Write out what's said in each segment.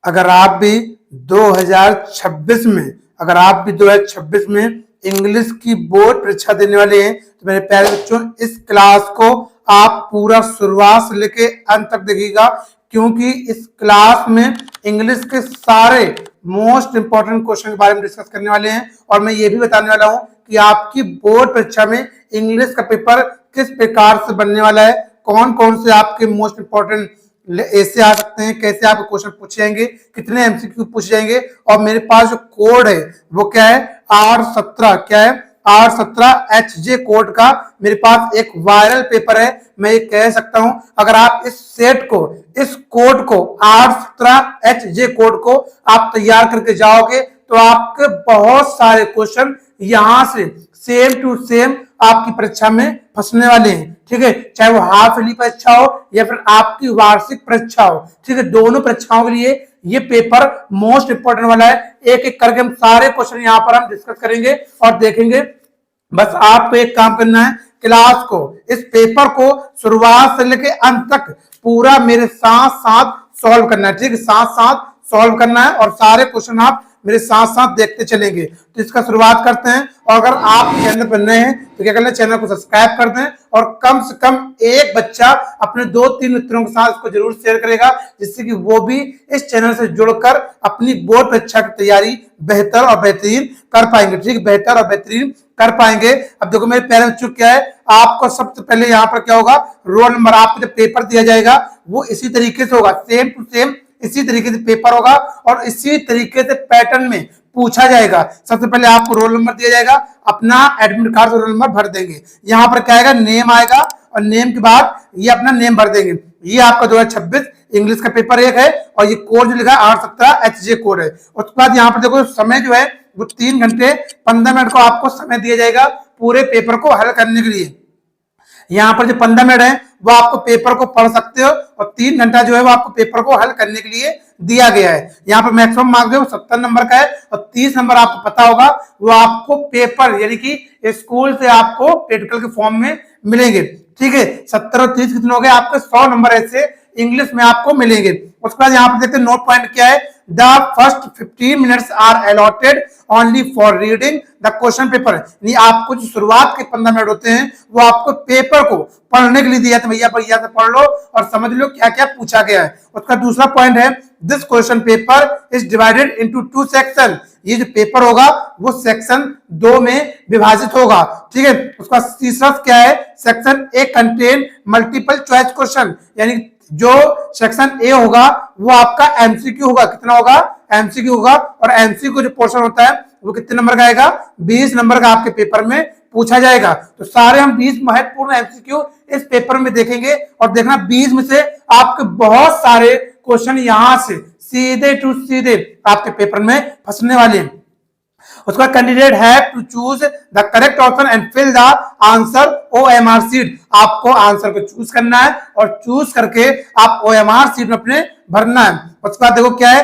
अगर आप भी 2026 में इंग्लिश की बोर्ड परीक्षा देने वाले हैं तो मेरे प्यारे बच्चों इस क्लास को आप पूरा शुरुआत से लेके अंत तक देखिएगा, क्योंकि इस क्लास में इंग्लिश के सारे मोस्ट इंपॉर्टेंट क्वेश्चन के बारे में डिस्कस करने वाले हैं। और मैं ये भी बताने वाला हूं कि आपकी बोर्ड परीक्षा में इंग्लिश का पेपर किस प्रकार से बनने वाला है, कौन कौन से आपके मोस्ट इंपॉर्टेंट ऐसे आ सकते हैं, कैसे आपके क्वेश्चन पूछे जाएंगे, कितने एमसीक्यू पूछे जाएंगे। और मेरे पास जो कोड है वो क्या है, R17 क्या है, R17HJ कोड का मेरे पास एक वायरल पेपर है। मैं ये कह सकता हूं अगर आप इस सेट को, इस कोड को, R17HJ कोड को आप तैयार करके जाओगे तो आपके बहुत सारे क्वेश्चन यहां से सेम टू सेम आपकी परीक्षा में फंसने वाले हैं। ठीक है, चाहे वो हाफ ईयरली परीक्षा हो या फिर आपकी वार्षिक परीक्षा हो। ठीक है, दोनों परीक्षाओं के लिए ये पेपर मोस्ट इंपोर्टेंट वाला है। एक एक करके हम सारे क्वेश्चन यहाँ पर हम डिस्कस करेंगे और देखेंगे। बस आपको एक काम करना है, क्लास को, इस पेपर को शुरुआत से लेके अंत तक पूरा मेरे साथ साथ सॉल्व करना है। ठीक है, साथ साथ सॉल्व करना है और सारे क्वेश्चन आप मेरे साथ साथ देखते चलेंगे। तो इसका शुरुआत करते हैं। और अगर आप चैनल पर नए हैं तो क्या करना है, चैनल को सब्सक्राइब कर दें और कम से कम एक बच्चा अपने 2-3 मित्रों के साथ इसको जरूर शेयर करेगा, जिससे कि वो भी इस चैनल से जुड़कर अपनी बोर्ड परीक्षा की तैयारी बेहतर और बेहतरीन कर पाएंगे। ठीक है, बेहतर और बेहतरीन कर पाएंगे। अब देखो मेरे प्यारे बच्चों, क्या है, आपको सबसे पहले यहाँ पर क्या होगा, रोल नंबर, आपको जब पेपर दिया जाएगा वो इसी तरीके से होगा, सेम टू सेम इसी तरीके से पेपर होगा और इसी तरीके से पैटर्न में पूछा जाएगा। सबसे पहले आपको रोल नंबर दिया जाएगा, अपना एडमिट कार्ड से रोल नंबर भर देंगे। यहाँ पर क्या आएगा, नेम आएगा और नेम के बाद ये अपना नेम भर देंगे। ये आपका 2026 इंग्लिश का पेपर एक है और ये कोड जो लिखा है R17HJ कोड है। उसके बाद यहाँ पर देखो समय जो है वो 3 घंटे 15 मिनट को आपको समय दिया जाएगा पूरे पेपर को हल करने के लिए। यहाँ पर जो 15 मिनट है वो आपको पेपर को पढ़ सकते हो और 3 घंटा जो है वो आपको पेपर को हल करने के लिए दिया गया है। यहाँ पर मैक्सिमम मार्क्स जो 70 नंबर का है और 30 नंबर आपको पता होगा वो आपको पेपर यानी कि स्कूल से आपको प्रैक्टिकल के फॉर्म में मिलेंगे। ठीक है, 70 और 30 कितने हो गए, आपके 100 नंबर ऐसे इंग्लिश में आपको मिलेंगे। उसके बाद यहाँ पर देखते हैं नोट पॉइंट क्या है, the first 15 minutes are allotted only for reading the question paper. यानी आपको जो शुरुआत के 15 मिनट होते हैं वो आपको पेपर को पढ़ने के लिए दिया, तो भैया भैया से पढ़ लो और समझ लो क्या क्या पूछा गया है। उसका दूसरा पॉइंट है, this question paper is divided into 2 section. ये जो पेपर होगा वो सेक्शन 2 में विभाजित होगा। ठीक है, उसका तीसरा क्या है, section A contain multiple choice question. यानी जो सेक्शन ए होगा वो आपका एमसीक्यू होगा। कितना होगा, एमसीक्यू होगा। और एमसीक्यू जो पोर्शन होता है वो कितने नंबर का आएगा, 20 नंबर का आपके पेपर में पूछा जाएगा। तो सारे हम 20 महत्वपूर्ण एमसीक्यू इस पेपर में देखेंगे और देखना 20 में से आपके बहुत सारे क्वेश्चन यहां से सीधे टू सीधे आपके पेपर में फंसने वाले हैं। उसका candidate have to choose the correct option and fill the answer OMR sheet. आपको आंसर को चूज करना है और चूज करके आप OMR शीट में अपने भरना है। उसके बाद देखो क्या है,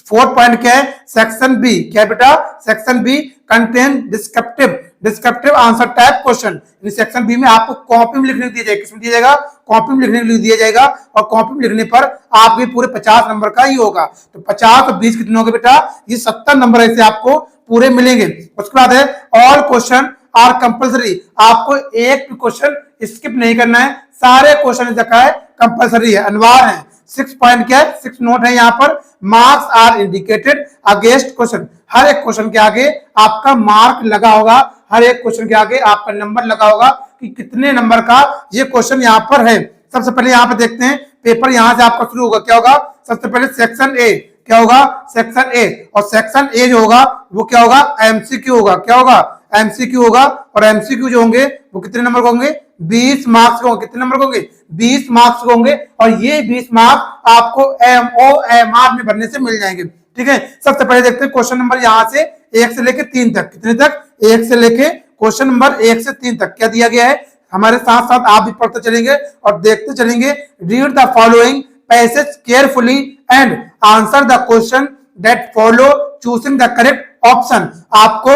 4th पॉइंट क्या है, सेक्शन बी। क्या है बेटा, section B contain descriptive answer type question. Section B में आपको कॉपी में लिखने दिया जाएगा। किसमें दिया जाएगा, कॉपी में लिखने के लिए दिया जाएगा और कॉपी में लिखने पर आपके पूरे 50 नंबर का ही होगा। तो 50 और 20 कितने हो गए बेटा, ये 70 नंबर ऐसे आपको पूरे मिलेंगे। उसके बाद है ऑल क्वेश्चन आर कंपल्सरी। आपको एक भी क्वेश्चन स्किप नहीं करना है, सारे क्वेश्चन देखा है कंपल्सरी है, अनिवार्य है। 6 पॉइंट क्या है, 6 नोट है यहाँ पर, marks are indicated against question. हर एक क्वेश्चन के आगे आपका मार्क लगा होगा, हर एक क्वेश्चन के आगे आपका नंबर लगा होगा कि कितने नंबर का ये क्वेश्चन यहाँ पर है। सबसे पहले यहाँ पे देखते हैं पेपर यहाँ से आपका शुरू होगा। क्या होगा, सबसे पहले सेक्शन ए। क्या होगा, सेक्शन ए। और सेक्शन ए जो होगा वो क्या होगा, एमसीक्यू होगा। क्या होगा, एमसीक्यू होगा। और एमसीक्यू जो होंगे वो कितने नंबर के होंगे, 20 मार्क्स के होंगे। कितने नंबर के होंगे, 20 मार्क्स के होंगे। और ये 20 मार्क्स आपको OMR में भरने से मिल जाएंगे। ठीक है, सबसे पहले देखते हैं क्वेश्चन नंबर यहाँ से 1 से लेके 3 तक। कितने तक, 1 से लेके क्वेश्चन नंबर 1 से 3 तक क्या दिया गया है। हमारे साथ साथ आप भी पढ़ते चलेंगे और देखते चलेंगे। Read the following passage carefully and answer the question that follow choosing the correct option. आपको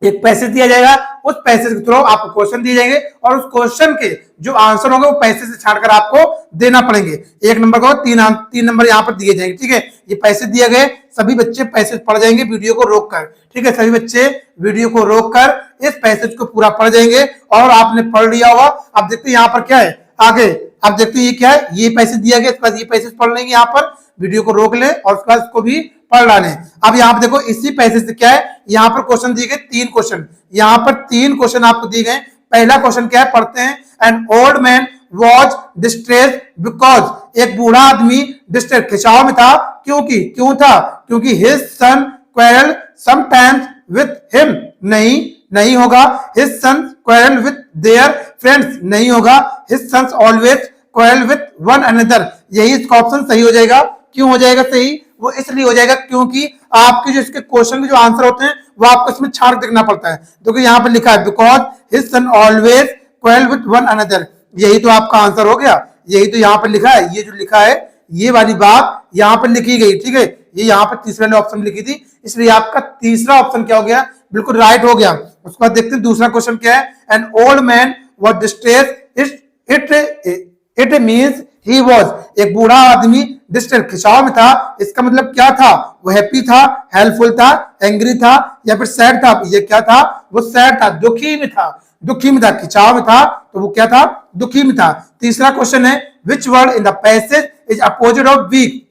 एक पैसेज दिया जाएगा उस पैसेज के थ्रू आपको क्वेश्चन दिए जाएंगे और उस क्वेश्चन के जो आंसर होंगे वो पैसे से छांटकर आपको देना पड़ेंगे। एक नंबर को तीन नंबर यहाँ पर दिए जाएंगे। ठीक है, ये पैसे दिए गए, सभी बच्चे पैसेज पढ़ जाएंगे वीडियो को रोककर। ठीक है, सभी बच्चे वीडियो को रोककर इस पैसेज को पूरा पढ़ जाएंगे और आपने पढ़ लिया होगा। अब देखते हैं यहाँ पर क्या है आगे। अब देखते हैं ये क्या है, ये पैसे दिया गया, इसके बाद ये पैसे पढ़ लेंगे, यहाँ पर वीडियो को रोक ले और उसके बाद इसको भी पढ़ डालें। अब यहाँ पर देखो इसी पैसे से क्या है, यहाँ पर क्वेश्चन दिए गए 3 क्वेश्चन, यहाँ पर 3 क्वेश्चन आपको दिए गए। पहला क्वेश्चन क्या है पढ़ते हैं। An old man was distress because, एक बूढ़ा आदमी डिस्ट्रेस खिंचाव में था, क्यों था, क्योंकि his son quarrel sometimes with him, नहीं होगा। His son quarrel with their friends, नहीं होगा। His sons always quarrel with one another, यही इसका ऑप्शन सही हो जाएगा। क्यों हो जाएगा सही, वो इसलिए हो जाएगा क्योंकि आपके जो इसके क्वेश्चन के जो आंसर होते हैं वो आपको इसमें छाट देखना पड़ता है। तो यहाँ पर लिखा है because his son always quarrel with one another, यही तो आपका आंसर हो गया। यही तो यहाँ पर लिखा है, ये जो लिखा है ये वाली बात यहाँ पर लिखी गई। ठीक है, ये यहाँ पर तीसरे वाले ऑप्शन में लिखी थी, इसलिए आपका तीसरा ऑप्शन क्या हो गया, बिल्कुल राइट हो गया। उसके बाद देखते हैं दूसरा क्वेश्चन क्या है। An old man was distress, it means he was, एक बूढ़ा आदमी डिस्ट्रेस खिंचाव में था, इसका मतलब क्या था, वो हैप्पी था, हेल्पफुल था, एंग्री था या फिर सैड था। ये क्या था, वो सैड था, दुखी में था, खिंचाव में था तो वो क्या था, दुखी में था। तीसरा क्वेश्चन है which word in the passage is opposite of weak,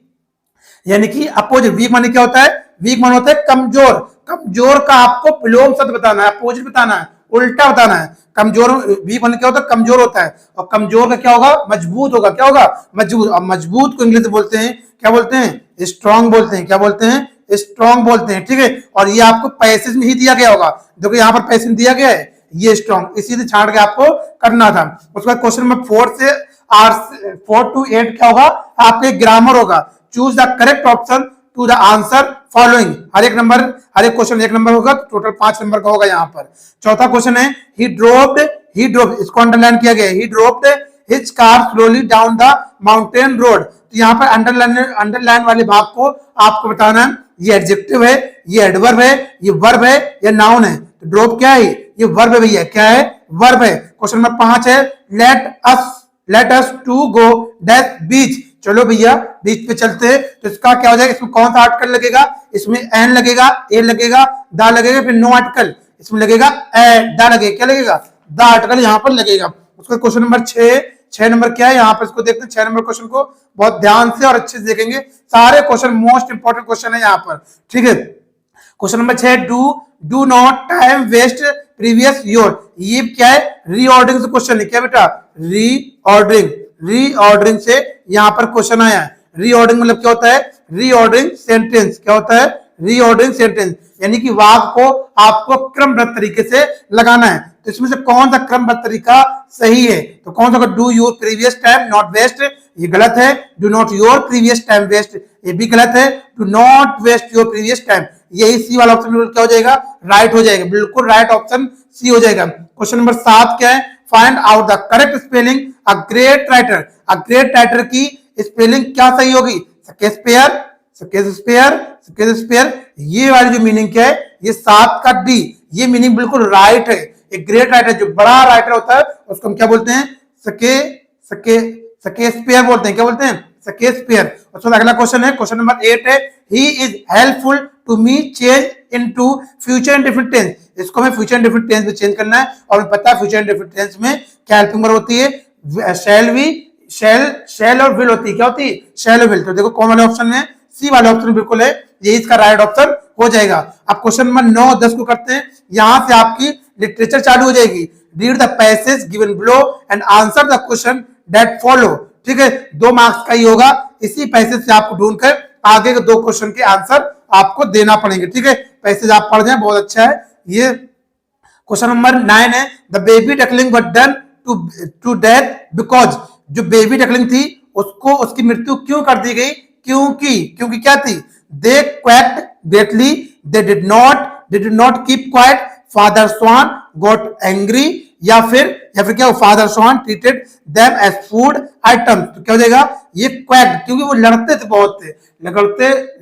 यानी कि अपोजिट, वीक माने क्या होता है, वीक माने होता है कमजोर। कमजोर का आपको विलोम शब्द बताना है, अपोजिट बताना है, उल्टा बताना है। कमजोर, वीक माने क्या होता है, कमजोर होता है, और कमजोर का क्या होगा, मजबूत होगा। क्या होगा, मजबूत। और मजबूत को इंग्लिश में बोलते हैं, क्या बोलते हैं, स्ट्रॉन्ग बोलते हैं। क्या बोलते हैं, स्ट्रॉन्ग बोलते हैं। ठीक है, और ये आपको पैसेज में ही दिया गया होगा। देखो यहाँ पर पैसेज में दिया गया है, ये स्ट्रॉन्ग, इसी से छाड़ के आपको करना था। उसके बाद क्वेश्चन नंबर 4 to 8 क्या होगा, आपके ग्रामर होगा। Choose the correct option to the answer following, हर एक क्वेश्चन 1 नंबर होगा, तो टोटल 5 नंबर का होगा यहाँ पर। चौथा क्वेश्चन है ही ड्रोव्ड, इसको अंडरलाइन किया गया है, he droved his car slowly down the mountain road. तो यहाँ पर अंडरलाइन वाले भाग को आपको बताना है, ये एडजेक्टिव है, ये एडवर्ब है, ये वर्ब है या नाउन है। तो ड्रोव क्या है, ये वर्ब है भैया, क्या है, वर्ब है। क्वेश्चन नंबर 5 है let us to go dash beach, चलो भैया बीच पे चलते हैं। तो इसका क्या हो जाएगा, इसमें कौन सा आर्टिकल लगेगा, इसमें एन लगेगा, ए लगेगा, दा लगेगा, फिर नो आर्टिकल, इसमें लगेगा ए दा लगेगा, क्या लगेगा, दा आर्टिकल यहाँ पर लगेगा। उसका क्वेश्चन नंबर 6 नंबर क्या है, यहाँ पर इसको देखते हैं। 6 नंबर क्वेश्चन को बहुत ध्यान से और अच्छे से देखेंगे, सारे क्वेश्चन मोस्ट इंपॉर्टेंट क्वेश्चन है यहाँ पर। ठीक है, question number 6 do not time waste previous your, ये क्या है, रीऑर्डरिंग से क्वेश्चन है। क्या बेटा, रीऑर्डरिंग से यहाँ पर क्वेश्चन आया है। रीऑर्डरिंग मतलब क्या होता है, रीऑर्डरिंग सेंटेंस, क्या होता है, रीऑर्डरिंग सेंटेंस, यानी कि वाक्य को आपको क्रमबद्ध तरीके से लगाना है। तो इसमें से कौन सा क्रमबद्ध तरीका सही है, तो कौन सा, do your previous time not waste, ये गलत है। Do not your previous time waste, ये भी गलत है। Do not waste your previous time, यही सी वाला ऑप्शन क्या हो जाएगा, राइट हो जाएगा, बिल्कुल राइट ऑप्शन सी हो जाएगा। क्वेश्चन नंबर 7 क्या है, find out the correct spelling a great writer, a great writer की स्पेलिंग क्या सही होगी, स्केशपेयर, ये वाली जो मीनिंग क्या है, ये 7 का डी, ये मीनिंग बिल्कुल राइट है। एक ग्रेट राइटर, जो बड़ा राइटर होता है उसको हम क्या बोलते हैं, स्केशपेयर बोलते हैं। क्या बोलते हैं, स्केशपेयर। उसके बाद अगला क्वेश्चन है, क्वेश्चन नंबर 8 है, he is helpful to me change into future indefinite tense, इसको हमें फ्यूचर इंडेफिनिट टेंस में चेंज करना है। और हमें पता है फ्यूचर इंडेफिनिट टेंस में क्या हेल्पिंग वर्ब होती है, शैल और विल होती है। क्या होती है, शैल और विल। तो देखो कौन वाले ऑप्शन में, सी वाले ऑप्शन बिल्कुल है, ये इसका राइट ऑप्शन हो जाएगा। अब क्वेश्चन नंबर 9 10 को करते हैं, यहां से आपकी लिटरेचर चालू हो जाएगी। Read the passage given below and answer the question that follow. ठीक है, 2 मार्क्स का ही होगा, इसी पैसेज से आपको ढूंढकर आगे के 2 क्वेश्चन के आंसर आपको देना पड़ेंगे। ठीक है, पैसेज आप पढ़ जाए, बहुत अच्छा है ये। क्वेश्चन नंबर 9 है, the baby duckling was done to death because, जो बेबी डकलिंग थी उसको उसकी मृत्यु क्यों कर दी गई, क्योंकि क्या थी, they quacked greatly, they did not keep quiet, father swan got angry, या फिर क्या, father swan treated them as food items. तो क्या हो जाएगा, ये क्वैक्ड, क्योंकि वो लड़ते थे बहुत थे,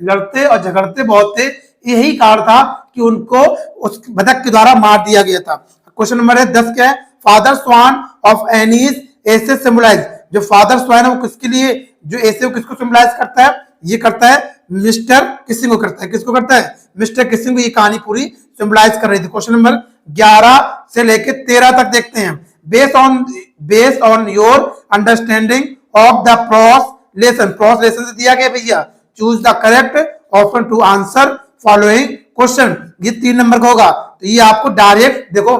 लड़ते और झगड़ते बहुत थे, यही कारण था कि उनको उस बतख के द्वारा मार दिया गया था। क्वेश्चन नंबर है 10 क्या है, फादर स्वान ऑफ एनीज ऐसे सिंबलाइज, जो फादर स्वान है वो किसके लिए, जो ऐसे वो किसको सिंबलाइज करता है, ये करता है मिस्टर किसिंग को करता है, किसको करता है, मिस्टर किसिंग को। ये कहानी पूरी सिंबलाइज कर रही थी। क्वेश्चन नंबर 11 से लेके 13 तक देखते हैं। Based on your understanding of the prose lesson से दिया गया भैया, choose the correct option to answer following question. ये 3 नंबर का होगा। तो ये आपको डायरेक्ट देखो,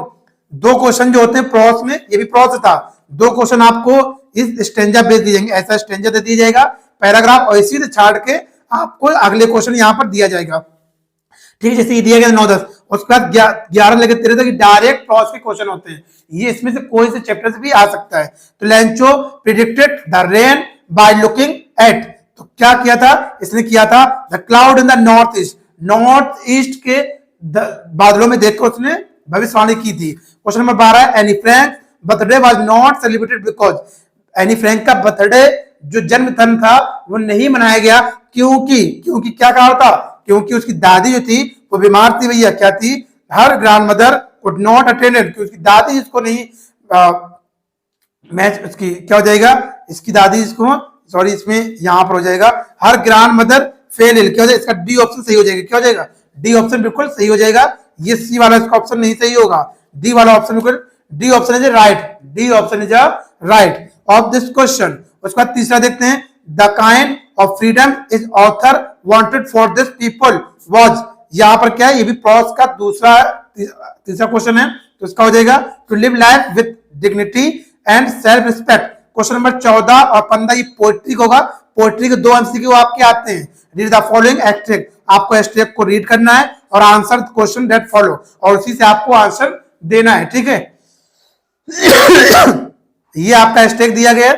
2 क्वेश्चन जो होते हैं प्रोस में, ये भी प्रोस था, 2 क्वेश्चन आपको इस स्टेंजा बेस दिए जाएंगे, ऐसा स्टेंजा दे दिया जाएगा पैराग्राफ, और इसी से छाड़ के आपको अगले क्वेश्चन यहाँ पर दिया जाएगा। ठीक है, जैसे ये दिया गया 9-10, उसके बाद 11 लेकर 13 तक डायरेक्ट प्रोस के क्वेश्चन होते हैं। ये इसमें से कोई से चैप्टर भी आ सकता है। तो Lencho predicted the rain by looking at, तो क्या किया था इसने, किया था the cloud in the north east के बादलों में देखकर उसने भविष्यवाणी की थी। Question number 12, Anne Frank birthday was not celebrated because, Anne Frank का बर्थडे जो जन्मदिन था वो नहीं मनाया गया क्योंकि क्या कहा था, क्योंकि उसकी दादी जो थी वो बीमार थी भैया, क्या थी, her grand mother could not attended, क्योंकि उसकी दादी इसको नहीं मैच, उसकी क्या हो जाएगा, इसकी दादी इसको, सॉरी इसमें यहां पर हो जाएगा हर ग्रैंड मदर फेल, क्या हो जाएगा, इसका डी ऑप्शन सही हो जाएगा, क्या हो जाएगा, डी ऑप्शन बिल्कुल सही हो जाएगा। ये सी वाला इसका ऑप्शन नहीं सही होगा, डी वाला ऑप्शन बिल्कुल, D option is right, D option is right of this question. उसके बाद तीसरा देखते हैं, the kind of freedom is author wanted for this people was, यहां पर क्या है, ये भी प्रोस का तीसरा क्वेश्चन है, तो इसका हो जाएगा to live life with dignity and self respect. Question number 14 और 15 ये पोएट्री होगा, पोएट्री के 2 एमसीक्यू आपके आते हैं। रीड द फॉलोइंग एक्सट्रैक्ट, आपको एक्सट्रैक्ट को रीड करना है और आंसर क्वेश्चन दैट फॉलो, और उसी से आपको आंसर देना है। ठीक है, ये आपका एक्सट्रैक्ट दिया गया।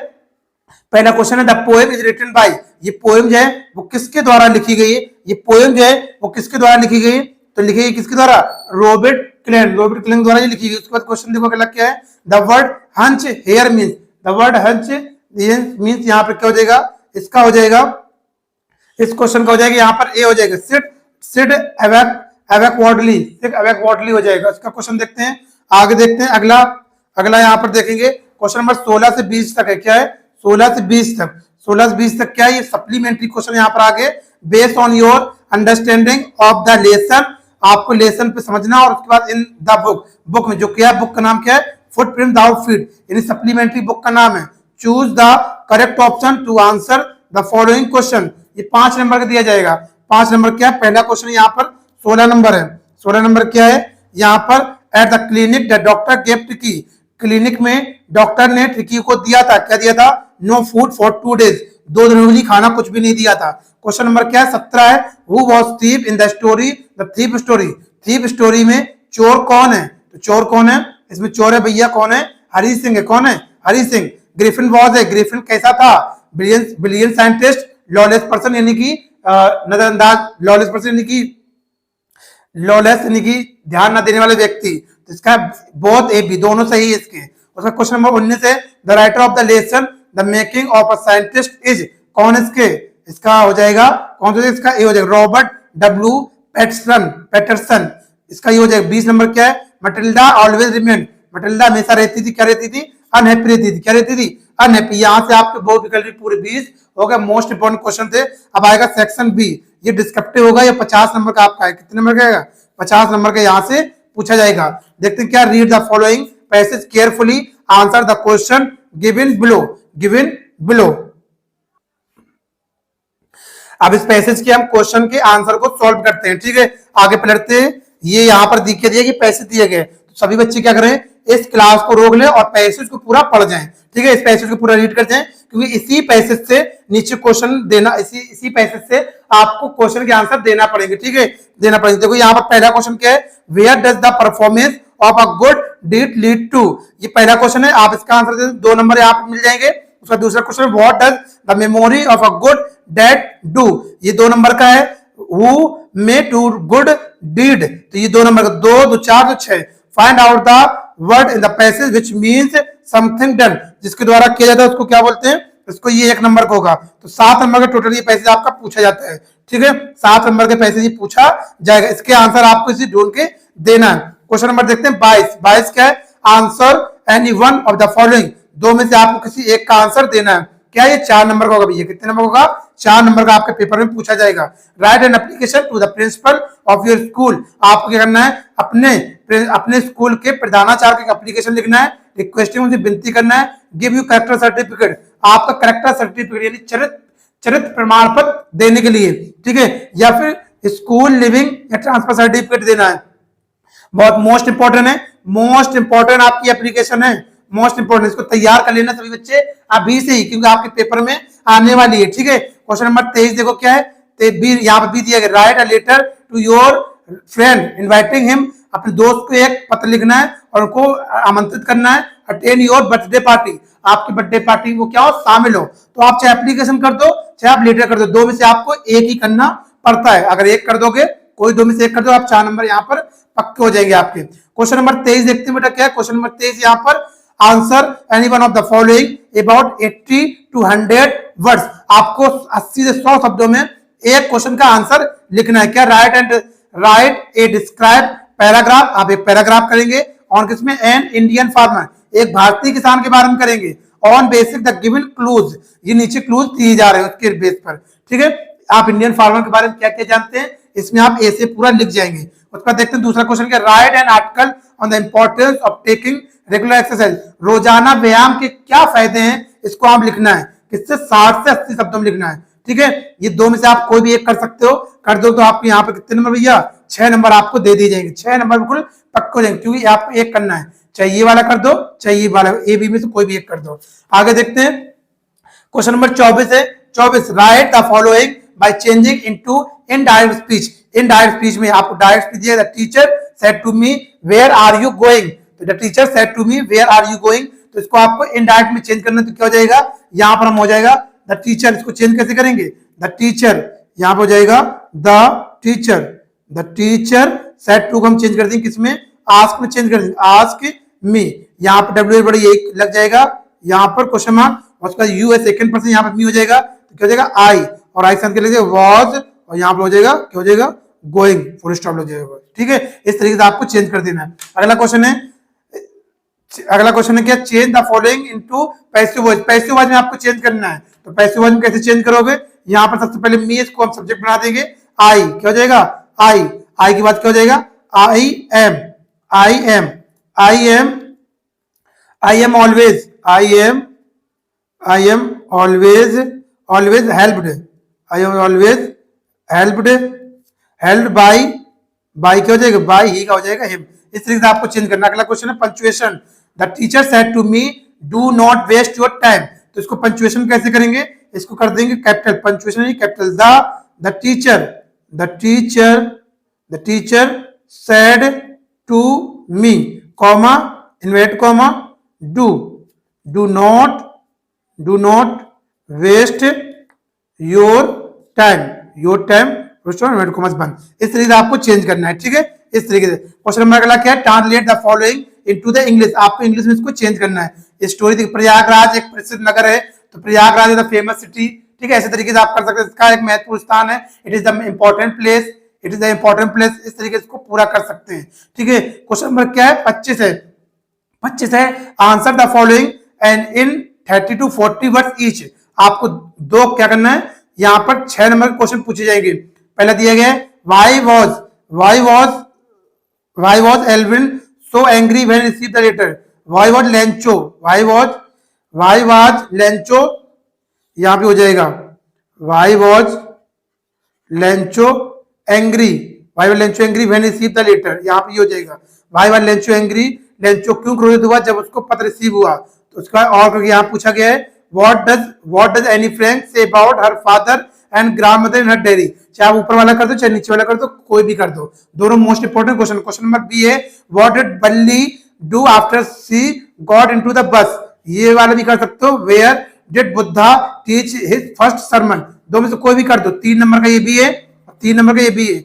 पहला क्वेश्चन है the poem is written by, ये पोएम जो है वो किसके द्वारा लिखी गई है, ये पोएम जो है वो किसके द्वारा लिखी गई, तो लिखी गई किसके द्वारा, रॉबर्ट क्लेन द्वारा ये लिखी गई। उसके बाद क्वेश्चन देखो अगला क्या है, the word hunch here means, the word hunch means यहाँ पर क्या हो जाएगा, इसका हो जाएगा, इस क्वेश्चन का हो जाएगा यहाँ पर ए हो जाएगा, सिट अवैकवर्डली हो जाएगा। इसका क्वेश्चन देखते हैं, आगे देखते हैं अगला यहाँ पर देखेंगे। क्वेश्चन नंबर 16 से 20 तक है, क्या है, 16 से 20 तक क्या है, ये सप्लीमेंट्री क्वेश्चन यहाँ पर आगे। Based on your understanding of the lesson, आपको लेसन पे समझना, और उसके बाद इन द बुक में जो क्या है, बुक का नाम क्या है, फुटप्रिंट विदाउट फीट, यानी सप्लीमेंट्री बुक का नाम है। Choose the correct option to answer the following question, ये 5 नंबर का दिया जाएगा। 5 नंबर क्या है, पहला क्वेश्चन यहाँ पर 16 नंबर है। 16 नंबर क्या है, यहाँ पर at the clinic the doctor gave tricky, clinic में डॉक्टर ने ट्रिकी को दिया था, क्या दिया था, नो फूड फॉर 2 days, 2 दिनों के लिए खाना कुछ भी नहीं दिया था। क्वेश्चन नंबर क्या है, 17 है, who was thief in the story, the thief story, thief story में चोर कौन है, तो चोर कौन है, इसमें चोर है भैया कौन है, हरी सिंह है, कौन है, हरी सिंह। ग्रिफिन वॉज है, ग्रिफिन कैसा था, ब्रिलियंट साइंटिस्ट, लॉलेस पर्सन यानी कि नजरअंदाज, लॉलेस पर्सन यानी कि लॉलेस यानी कि ध्यान न देने वाले व्यक्ति। तो इसका बहुत ए बी दोनों सही है इसके। उसका क्वेश्चन नंबर 19 है, the writer of the lesson the making of a scientist is, कौन इसके, इसका हो जाएगा कौन सा, इसका ए हो जाएगा रॉबर्ट डब्ल्यू पैटरसन। इसका ये हो जाएगा। 20 नंबर क्या है, मटिल्डा ऑलवेज रिमेन, मटिल्डा हमेशा रहती थी, क्या रहती थी, अनहैप्पी रहती थी, क्या रहती थी, अनहैप्पी। यहाँ से आपके बहुत विकल्प पूरे 20 हो गए, मोस्ट इंपोर्टेंट क्वेश्चन थे। अब आएगा सेक्शन बी, ये डिस्क्रिप्टिव होगा, ये 50 नंबर का आपका है, कितने नंबर का आएगा, 50 नंबर का यहाँ से पूछा जाएगा। देखते हैं क्या, read the following passage carefully, answer the question given below. अब इस पैसेज के हम क्वेश्चन के आंसर को सॉल्व करते हैं। ठीक है, आगे पढ़ते हैं। ये यहाँ पर दिखे दिया कि पैसेज दिए गए, तो सभी बच्चे क्या करें, इस क्लास को रोक लें और पैसेज को पूरा पढ़ जाएं। ठीक है, इस पैसेज को पूरा रीड कर जाएं, क्योंकि इसी पैसेज से नीचे क्वेश्चन देना, इसी पैसेज से आपको क्वेश्चन के आंसर देना पड़ेंगे। ठीक है, देना पड़ेगा। देखो यहाँ पर पहला क्वेश्चन क्या है, where does the performance of a good deed lead to, ये पहला क्वेश्चन है, आप इसका आंसर दे, 2 नंबर यहाँ पर मिल जाएंगे। उसका दूसरा question, what does the memory of a good dad do, ये 2 नंबर का है। Who may do good deed, तो ये 2 नंबर का, 2 2 4 2 6। Find out the word in the passage which means something done, जिसके द्वारा किया जाता है उसको क्या बोलते हैं, इसको ये 1 नंबर का होगा। तो 7 नंबर का टोटल ये पैसेज आपका पूछा जाता है। ठीक है, 7 नंबर के पैसेज पूछा जाएगा, इसके आंसर आपको इसी ढूंढ के देना है। क्वेश्चन नंबर देखते हैं 22 क्या है, answer any one of the following, दो में से आपको किसी एक का आंसर देना है। क्या ये 4 नंबर का होगा भैया, कितने नंबर होगा, 4 नंबर का आपके पेपर में पूछा जाएगा। Write an application to the principal of your school, आपको क्या करना है, अपने स्कूल के प्रधानाचार्य का एप्लीकेशन लिखना है, रिक्वेस्टिंग उनसे विनती करना है। गिव यू कैरेक्टर सर्टिफिकेट, आपका कैरेक्टर सर्टिफिकेट यानी चरित्र प्रमाण पत्र देने के लिए, ठीक है, या फिर स्कूल लिविंग या ट्रांसफर सर्टिफिकेट देना है। बहुत मोस्ट इंपॉर्टेंट है, मोस्ट इंपॉर्टेंट आपकी एप्लीकेशन है, मोस्ट इंपॉर्टेंट, इसको तैयार कर लेना सभी बच्चे अभी से ही, क्योंकि आपके पेपर में आने वाली है, ठीक है। क्वेश्चन नंबर 23 देखो क्या है, यहाँ पर भी दिया गया, write a letter to your friend inviting him, अपने दोस्त को एक पत्र लिखना है और उनको आमंत्रित करना है। अटेंड योर बर्थडे पार्टी, आपकी बर्थडे पार्टी को क्या हो, शामिल हो। तो आप चाहे एप्लीकेशन कर दो चाहे आप लेटर कर दो, दो में से आपको एक ही करना पड़ता है। अगर एक कर दोगे, कोई दो में से एक कर दो, आप 4 नंबर यहाँ पर पक्के हो जाएंगे आपके। क्वेश्चन नंबर 23 देखते हैं बेटा क्या है, क्वेश्चन नंबर 23 यहाँ पर answer any one of the following about 80 to 100 words, आपको 80 से 100 शब्दों में एक क्वेश्चन का आंसर लिखना है। क्या, राइट ए डिस्क्राइब पैराग्राफ, आप एक पैराग्राफ करेंगे ऑन किसमें, एन इंडियन फार्मर, एक भारतीय किसान के बारे में करेंगे। On basic the given clues, ये नीचे क्लूज दिए जा रहे हैं उसके बेस पर, ठीक है। आप इंडियन फार्मर के बारे में क्या क्या जानते हैं, इसमें आप ऐसे पूरा लिख जाएंगे। उसके बाद देखते हैं दूसरा क्वेश्चन क्या, right an article on the importance of taking regular exercise, रोजाना व्यायाम के क्या फायदे हैं, इसको आप लिखना है, किससे 60 से 80 शब्दों में लिखना है, ठीक है। ये दो में से आप कोई भी एक कर सकते हो, कर दो तो आपको यहाँ पे कितने नंबर भैया, 6 नंबर आपको दे दी जाएंगे, 6 नंबर बिल्कुल पक्के हो जाएंगे, क्योंकि आपको एक करना है, चाहे ये वाला कर दो चाहे ये वाला, ए बी में से कोई भी एक कर दो। आगे देखते हैं क्वेश्चन नंबर 24 है, 24 write the following by changing into indirect speech, indirect speech में आपको डायरेक्ट स्पीच दिया, the teacher said to me where are you going, तो the teacher said to me where are you going, तो इसको आपको indirect में change करना, तो क्या हो जाएगा, यहां पर हम हो जाएगा द टीचर, इसको चेंज कैसे करेंगे, द टीचर, यहां पर हो जाएगा द टीचर सेड टू को हम चेंज कर देंगे किसमें, आस्क में चेंज कर देंगे, आस्क मी, यहाँ पर डब्ल्यू बड़ी एक लग जाएगा, यहाँ पर क्वेश्चन मार्क, और उसका यू है सेकंड पर्सन, यहाँ पर मी हो जाएगा, तो क्या हो जाएगा आई, और आई साथ के लिए वाज, और यहाँ पर हो जाएगा क्या हो जाएगा, गोइंग, फुल स्टॉप लग जाएगा, ठीक है। इस तरीके से आपको चेंज कर देना है। अगला क्वेश्चन है क्या, change the following into passive voice, passive voice में आपको चेंज करना है, तो पैसिव वॉइस में कैसे चेंज करोगे, यहाँ पर सबसे पहले मी, इसको हम सब्जेक्ट बना देंगे, आई, क्या हो जाएगा आई, आई के बाद क्या हो जाएगा I am always, I am always helped bye क्या हो जाएगा, बाय ही का हो जाएगा हिम। इस तरीके से आपको चेंज करना। अगला क्वेश्चन है punctuation, the teacher said to me do not waste your time, तो इसको पंक्चुएशन कैसे करेंगे, इसको कर देंगे कैपिटल, पंक्चुएशन नहीं capital, the teacher said to me comma invert comma do not waste your time बंद। इस तरीके से आपको चेंज करना है, ठीक है। इस तरीके से क्वेश्चन नंबर अगला क्या है, translate the following into the English, आपको इंग्लिश में इसको चेंज करना है। स्टोरी, प्रयागराज एक प्रसिद्ध नगर है, तो Prayagraj is the famous city, ठीक है। ऐसे तरीके से आप कर सकते हैं, इसका एक महत्वपूर्ण स्थान है, it is the important place, इस तरीके से इसको पूरा कर सकते हैं, ठीक है। क्वेश्चन नंबर क्या है, 25 है answer the following and in 30 to 40 words each, आपको दो क्या करना है, यहाँ पर 6 नंबर के क्वेश्चन पूछे जाएंगे। पहला दिया गया है why was Elvin so angry when he received the letter, why was Lencho, यहाँ पे हो जाएगा why was Lencho angry when he received the letter, यहाँ पे हो जाएगा why was Lencho angry, Lencho क्यों क्रोधित हुआ जब उसको पत्र रिसीव हुआ, तो उसका और यहाँ पूछा गया है what does Annie Frank say about her father and grandmother in her dairy, चाहे आप ऊपर वाला कर दो चाहे नीचे वाला कर दो, कोई भी कर दो, दोनों most important question. Question number B है what did Balli do after she got into the bus, ये वाला भी कर सकते हो, where did Buddha teach his first sermon, दो में से कोई भी कर दो, 3 नंबर का ये भी है, 3 नंबर का ये भी है,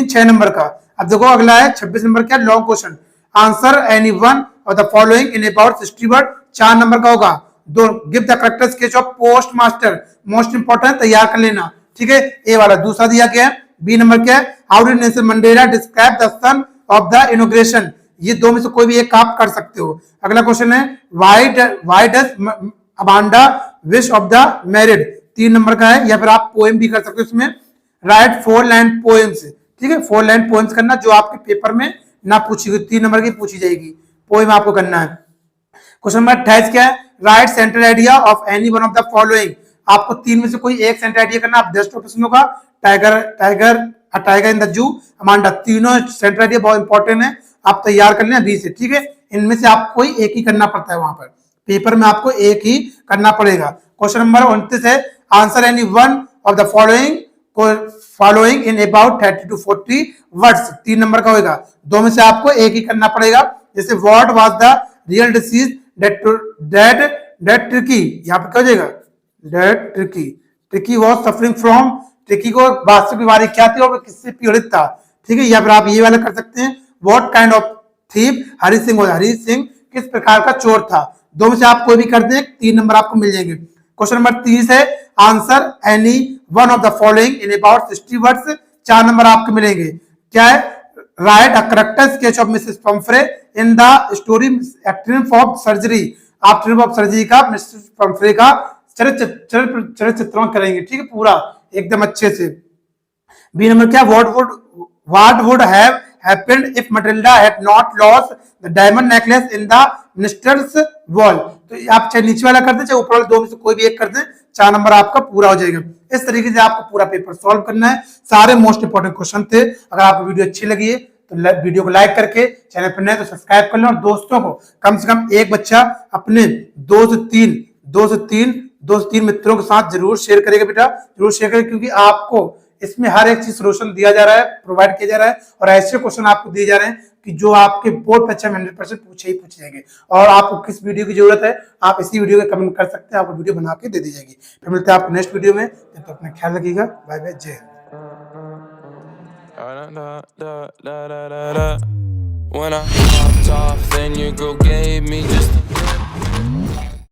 6 नंबर का। अब देखो अगला है 26 नंबर का long question, answer any one of the following in about 60 word, 4 number का होगा, दो give the character sketch of post master, most important तैयार कर लेना, ठीक है। ए वाला दूसरा दिया गया है, बी नंबर क्या है, how did Nelson Mandela describe the son of the inauguration, ये दो में से कोई भी एक आप कर सकते हो। अगला क्वेश्चन है why does Amanda wish of the married, 3 number का है, या फिर आप पोएम भी कर सकते हो इसमें। राइट 4 लाइन पोएम्स, ठीक है, 4 लाइन पोएम्स करना जो आपके पेपर में ना पूछी गई, 3 नंबर की पूछी जाएगी, पोएम आपको करना है। क्वेश्चन नंबर 28 क्या है, right centre idea of any one of the following, आपको 3 में से कोई एक सेंटर आइडिया करना। आप 10 प्रश्नों का, tiger tiger tiger in the zoo, Amanda, तीनों सेंटर आइडिया बहुत इंपॉर्टेंट है, आप तैयार कर लें अभी से, ठीक है। इनमें से आपको कोई एक ही करना पड़ता है, वहां पर पेपर में आपको एक ही करना पड़ेगा। क्वेश्चन नंबर 29 है, answer any one of the following in about 30 to 40 words, 3 number का होगा, दो में से आपको एक ही करना पड़ेगा। जैसे what was the real disease that tricky, यहाँ पर क्या हो जाएगा, that tricky was suffering from, tricky को वास्तविक बीमारी क्या थी और वो किससे पीड़ित था, ठीक है। या फिर आप ये वाला कर सकते हैं, what kind of thief Hari Singh, Hari Singh किस प्रकार का चोर था, दो में से आप कोई भी कर दें, 3 नंबर आपको मिल जाएंगे। क्वेश्चन नंबर 30 है, answer any one of the following in about 60 words, 4 number आपको मिलेंगे। क्या है, right a character sketch of Mrs Pomfrey in the story triumph of surgery, आप ट्रिम्फ ऑफ सर्जरी का मिसेस पंफ्रे का चरित्र चित्रण करेंगे, ठीक है, पूरा एकदम अच्छे से। बी नंबर क्या, what would have happened if Matilda had not lost the diamond necklace in the ministers wall, तो आप चाहे नीचे वाला कर दें चाहे ऊपर वाले, दो में से कोई भी एक कर दें, 4 नंबर आपका पूरा हो जाएगा। इस तरीके से आपको पूरा पेपर सॉल्व करना है, सारे मोस्ट इंपोर्टेंट क्वेश्चन थे। अगर आपको वीडियो अच्छी लगी है तो वीडियो को लाइक करके, चैनल पर नए तो सब्सक्राइब कर लें, और दोस्तों को कम से कम एक बच्चा अपने 2 से 3 मित्रों के साथ जरूर शेयर करेगा बेटा, जरूर शेयर करेगा, क्योंकि आपको इसमें हर एक चीज सोल्यूशन दिया जा रहा है, प्रोवाइड किया जा रहा है, और ऐसे क्वेश्चन आपको दिए जा रहे हैं कि जो आपके बोर्ड परीक्षा में 100% पूछे जाएंगे। और आपको किस वीडियो की जरूरत है, आप इसी वीडियो में कमेंट कर सकते हैं, आपको वीडियो बना के दे दी जाएगी। फिर मिलते हैं आपको नेक्स्ट वीडियो में, तो अपना ख्याल रखिएगा, बाय बाय, जय Hind. When I popped off, then your girl gave me just